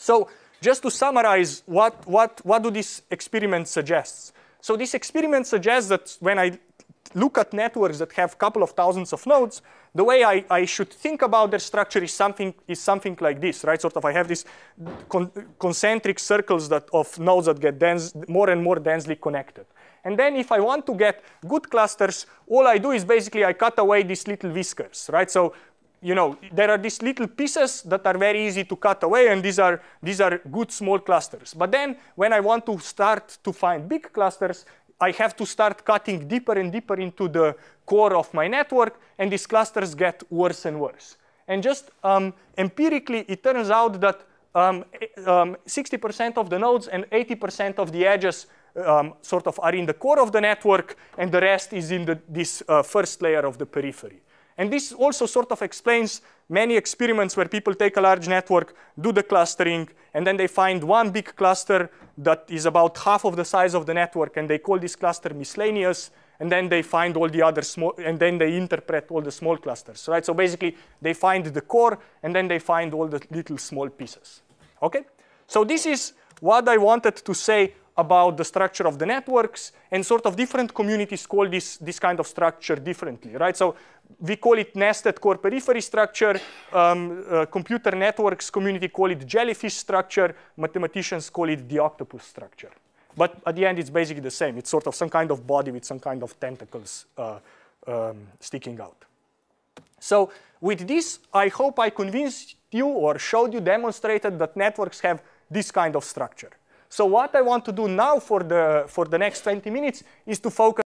So just to summarize, what do these experiments suggest? So this experiment suggests that when I look at networks that have a couple of thousands of nodes, the way I should think about their structure is something like this, right? Sort of I have these concentric circles of nodes that get more and more densely connected. And then if I want to get good clusters, all I do is basically I cut away these little whiskers, right? So there are these little pieces that are very easy to cut away, and these are good small clusters. But then when I want to start to find big clusters, I have to start cutting deeper and deeper into the core of my network, and these clusters get worse and worse. And just empirically, it turns out that 60% of the nodes and 80% of the edges sort of are in the core of the network, and the rest is in this first layer of the periphery. And this also sort of explains many experiments where people take a large network, do the clustering, and then they find one big cluster that is about half of the size of the network, and they call this cluster miscellaneous, and then they find all the other small, and then they interpret all the small clusters, right? So basically, they find the core, and then they find all the little small pieces, okay? So this is what I wanted to say about the structure of the networks, and sort of different communities call this kind of structure differently, right? So we call it nested core periphery structure. Computer networks community call it jellyfish structure. Mathematicians call it the octopus structure. But at the end, it's basically the same. It's sort of some kind of body with some kind of tentacles sticking out. So with this, I hope I convinced you or showed you, demonstrated that networks have this kind of structure. So what I want to do now for the next 20 minutes is to focus